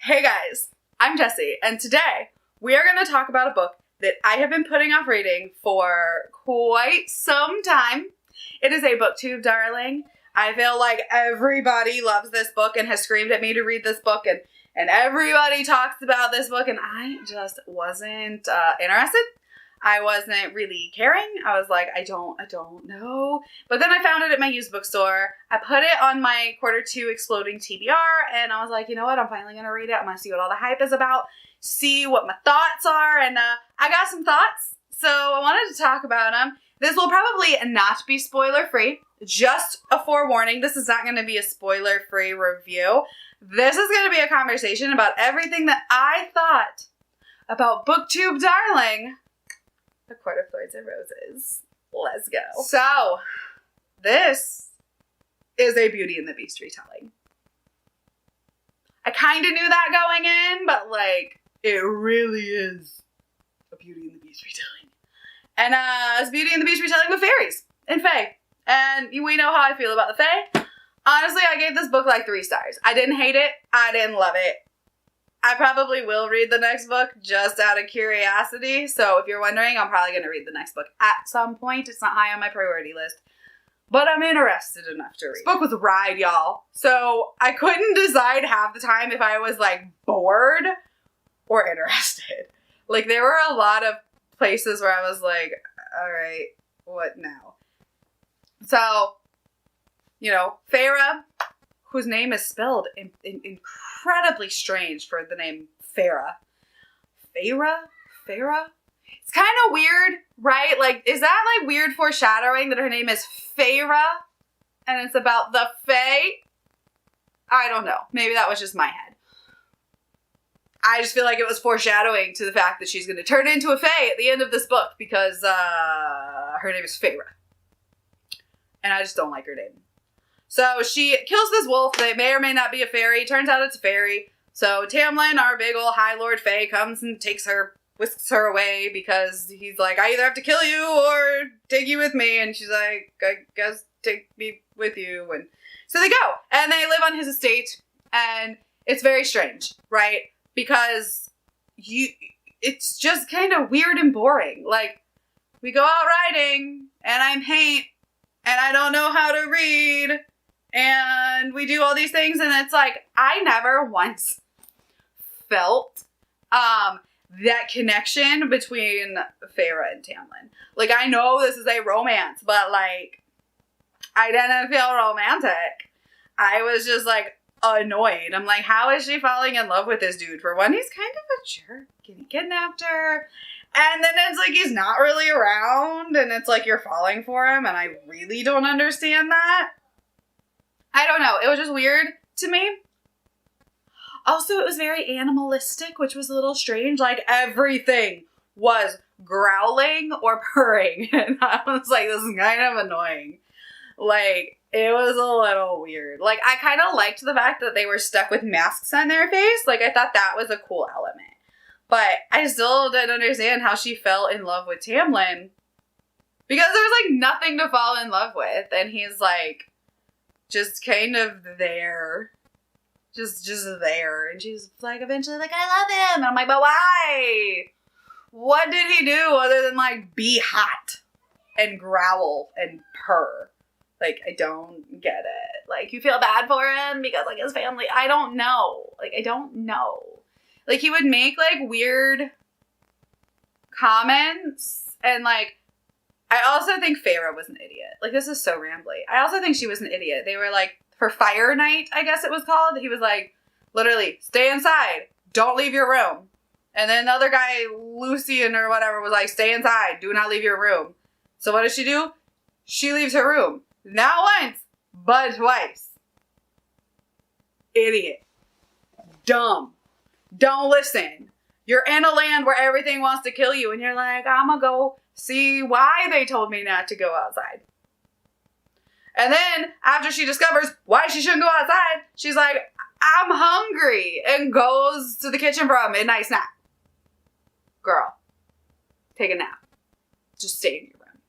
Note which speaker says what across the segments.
Speaker 1: Hey guys, I'm Jessie, and today we are going to talk about a book that I have been putting off reading for quite some time. It is a booktube darling. I feel like everybody loves this book and has screamed at me to read this book, and everybody talks about this book, and I just wasn't interested. I wasn't really caring. I was like, I don't know. But then I found it at my used bookstore. I put it on my Q2 exploding TBR, and I was like, you know what? I'm finally going to read it. I'm going to see what all the hype is about, see what my thoughts are, and I got some thoughts, so I wanted to talk about them. This will probably not be spoiler-free. Just a forewarning, this is not going to be a spoiler-free review. This is going to be a conversation about everything that I thought about booktube darling, A Court of Thorns and Roses. Let's go. So, this is a Beauty and the Beast retelling. I kind of knew that going in, but like, it really is a Beauty and the Beast retelling. And it's Beauty and the Beast retelling with fairies and fae. And we know how I feel about the fae. Honestly, I gave this book like 3 stars. I didn't hate it. I didn't love it. I probably will read the next book just out of curiosity. So if you're wondering, I'm probably going to read the next book at some point. It's not high on my priority list, but I'm interested enough to read. This book was a ride, y'all. So I couldn't decide half the time if I was like bored or interested. Like there were a lot of places where I was like, all right, what now? So, you know, Feyre, whose name is spelled incredibly strange for the name Feyre. Feyre? It's kind of weird, right? Like, is that like weird foreshadowing that her name is Feyre and it's about the fae? I don't know. Maybe that was just my head. I just feel like it was foreshadowing to the fact that she's going to turn into a fae at the end of this book because her name is Feyre. And I just don't like her name. So she kills this wolf that may or may not be a fairy. Turns out it's a fairy. So Tamlin, our big old High Lord Fae, comes and whisks her away because he's like, I either have to kill you or take you with me. And she's like, I guess take me with you. And so they go. And they live on his estate. And it's very strange, right? Because it's just kind of weird and boring. Like, we go out riding, and I'm paint, and I don't know how to read, and we do all these things, and it's like, I never once felt that connection between Feyre and Tamlin. Like, I know this is a romance, but, like, I didn't feel romantic. I was just, like, annoyed. I'm like, how is she falling in love with this dude? For one, he's kind of a jerk, and he kidnapped her. And then it's like he's not really around, and it's like you're falling for him, and I really don't understand that. I don't know. It was just weird to me. Also, it was very animalistic, which was a little strange. Like, everything was growling or purring, and I was like, this is kind of annoying. Like, it was a little weird. Like, I kind of liked the fact that they were stuck with masks on their face. Like, I thought that was a cool element. But I still didn't understand how she fell in love with Tamlin. Because there's, like, nothing to fall in love with. And he's, like, just kind of there. Just there. And she's, like, eventually like, I love him. And I'm like, but why? What did he do other than, like, be hot and growl and purr? Like, I don't get it. Like, you feel bad for him because, like, his family, I don't know. Like, I don't know. Like, he would make, like, weird comments, and, like, I also think Feyre was an idiot. Like, this is so rambly. I also think she was an idiot. They were, like, for Fire Night, I guess it was called, he was, like, literally, stay inside. Don't leave your room. And then the other guy, Lucian or whatever, was like, stay inside. Do not leave your room. So what does she do? She leaves her room. Not once, but twice. Idiot. Dumb. Don't listen. You're in a land where everything wants to kill you, and you're like, I'm gonna go see why they told me not to go outside. And then, after she discovers why she shouldn't go outside, she's like, I'm hungry, and goes to the kitchen for a midnight snack. Girl, take a nap. Just stay in your room.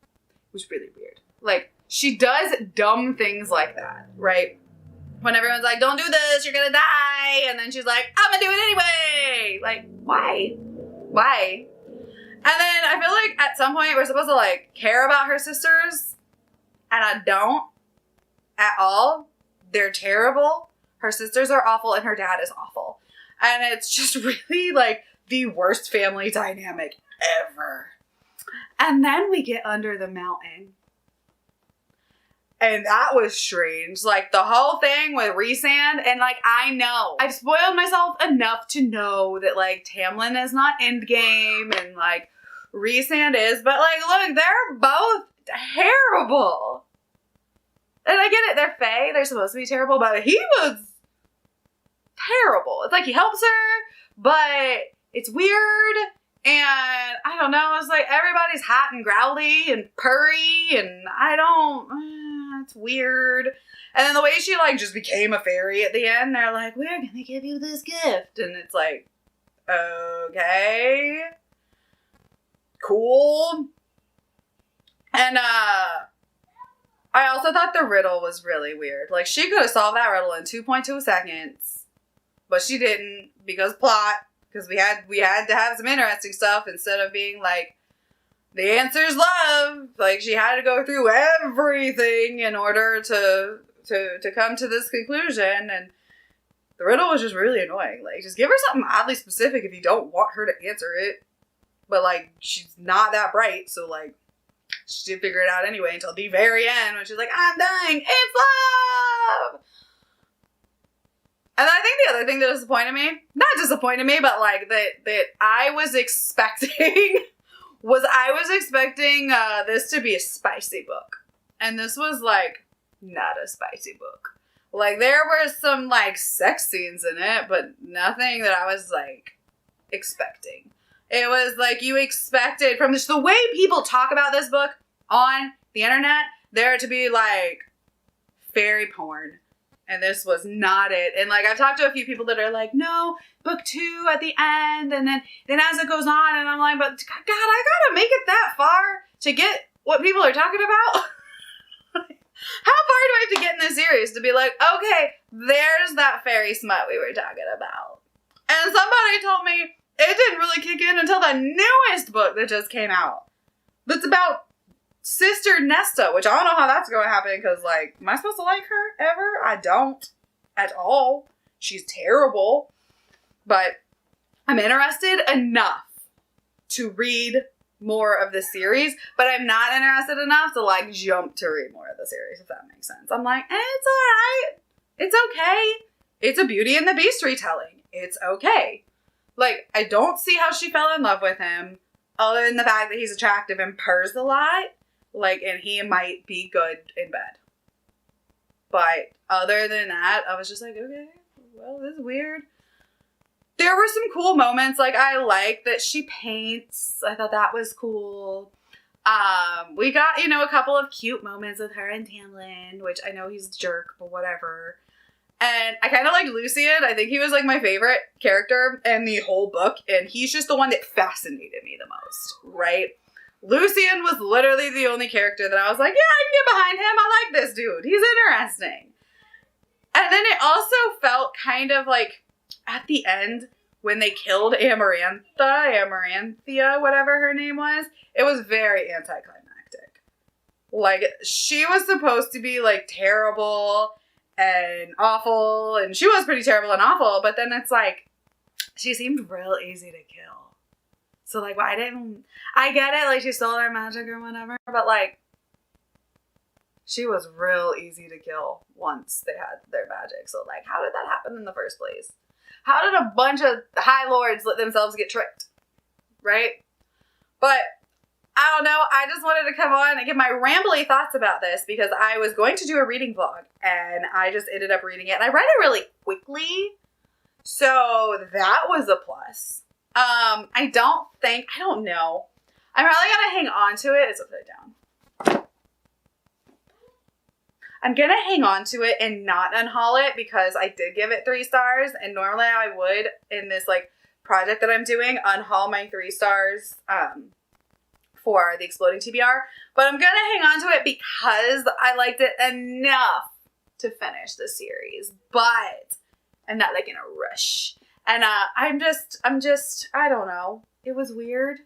Speaker 1: It was really weird. Like, she does dumb things like that, right? When everyone's like, don't do this, you're gonna die. And then she's like, I'm gonna do it anyway. Like, why? Why? And then I feel like at some point we're supposed to like care about her sisters. And I don't at all. They're terrible. Her sisters are awful and her dad is awful. And it's just really like the worst family dynamic ever. And then we get under the mountain. And that was strange. Like the whole thing with Rhysand. And like, I know I've spoiled myself enough to know that like Tamlin is not endgame and like Rhysand is. But like, look, they're both terrible. And I get it. They're Fae. They're supposed to be terrible. But he was terrible. It's like he helps her. But it's weird. And I don't know. It's like everybody's hot and growly and purry. And I don't... It's weird. And then the way she like just became a fairy at the end, they're like, we're gonna give you this gift. And it's like, okay. Cool. And I also thought the riddle was really weird. Like she could have solved that riddle in 2.2 seconds. But she didn't because plot. Because we had to have some interesting stuff instead of being like, the answer's love. Like she had to go through everything in order to come to this conclusion, and the riddle was just really annoying. Like just give her something oddly specific if you don't want her to answer it. But like she's not that bright, so like she did figure it out anyway until the very end when she's like, I'm dying, it's love. And I think the other thing that disappointed me, not disappointed me, but like that I was expecting this to be a spicy book. And this was like not a spicy book. Like there were some like sex scenes in it, but nothing that I was like expecting. It was like you expected from the way people talk about this book on the internet, there to be like fairy porn. And this was not it. And like I've talked to a few people that are like, no, book 2 at the end, and then as it goes on, and I'm like, but God, I gotta make it that far to get what people are talking about. How far do I have to get in this series to be like, okay, there's that fairy smut we were talking about? And somebody told me it didn't really kick in until the newest book that just came out. That's about Sister Nesta, which I don't know how that's going to happen because, like, am I supposed to like her ever? I don't at all. She's terrible. But I'm interested enough to read more of the series, but I'm not interested enough to, like, jump to read more of the series, if that makes sense. I'm like, it's alright. It's okay. It's a Beauty and the Beast retelling. It's okay. Like, I don't see how she fell in love with him, other than the fact that he's attractive and purrs a lot. Like, and he might be good in bed. But other than that, I was just like, okay, well, this is weird. There were some cool moments. Like, I like that she paints. I thought that was cool. We got, a couple of cute moments with her and Tamlin, which I know he's a jerk, but whatever. And I kind of liked Lucian. I think he was, like, my favorite character in the whole book. And he's just the one that fascinated me the most, right? Lucian was literally the only character that I was like, yeah, I can get behind him. I like this dude. He's interesting. And then it also felt kind of like at the end when they killed Amaranthia, whatever her name was, it was very anticlimactic. Like, she was supposed to be like terrible and awful, and she was pretty terrible and awful, but then it's like, she seemed real easy to kill. So, like, why didn't... I get it, like, she stole their magic or whatever, but, like, she was real easy to kill once they had their magic. So, like, how did that happen in the first place? How did a bunch of High Lords let themselves get tricked? Right? But, I don't know, I just wanted to come on and give my rambly thoughts about this because I was going to do a reading vlog, and I just ended up reading it, and I read it really quickly, so that was a plus. I don't know. I'm probably gonna hang on to it. It's upside down. I'm gonna hang on to it and not unhaul it because I did give it 3 stars, and normally I would, in this like project that I'm doing, unhaul my 3 stars for the Exploding TBR. But I'm gonna hang on to it because I liked it enough to finish the series, but I'm not like in a rush. And I'm just, I don't know. It was weird.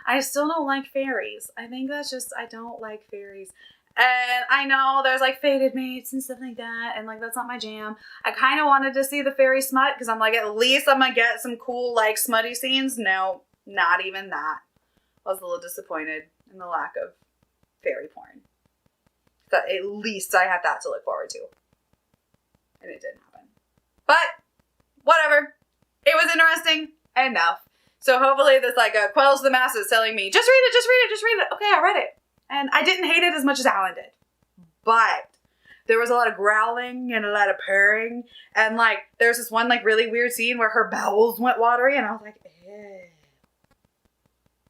Speaker 1: I still don't like fairies. I think that's just, I don't like fairies. And I know there's like fated mates and stuff like that. And like, that's not my jam. I kind of wanted to see the fairy smut because I'm like, at least I'm going to get some cool like smutty scenes. No, not even that. I was a little disappointed in the lack of fairy porn. But at least I had that to look forward to. And it didn't happen. But whatever. It was interesting enough. So hopefully this like quells the masses telling me, just read it, just read it, just read it. Okay, I read it. And I didn't hate it as much as Alan did. But there was a lot of growling and a lot of purring. And like, there's this one like really weird scene where her bowels went watery. And I was like, ew,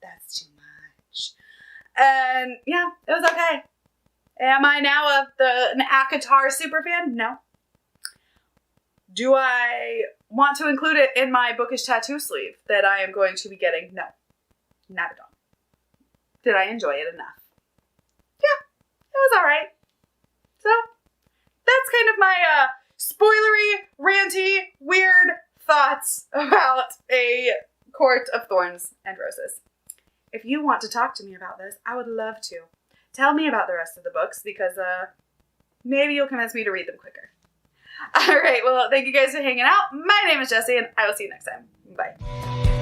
Speaker 1: that's too much. And yeah, it was okay. Am I now an ACOTAR superfan? No. Do I want to include it in my Bookish tattoo sleeve that I am going to be getting? No. Not at all. Did I enjoy it enough? Yeah, it was alright. So, that's kind of my spoilery, ranty, weird thoughts about A Court of Thorns and Roses. If you want to talk to me about this, I would love to. Tell me about the rest of the books because maybe you'll convince me to read them quicker. All right, well, thank you guys for hanging out. My name is Jessie, and I will see you next time. Bye.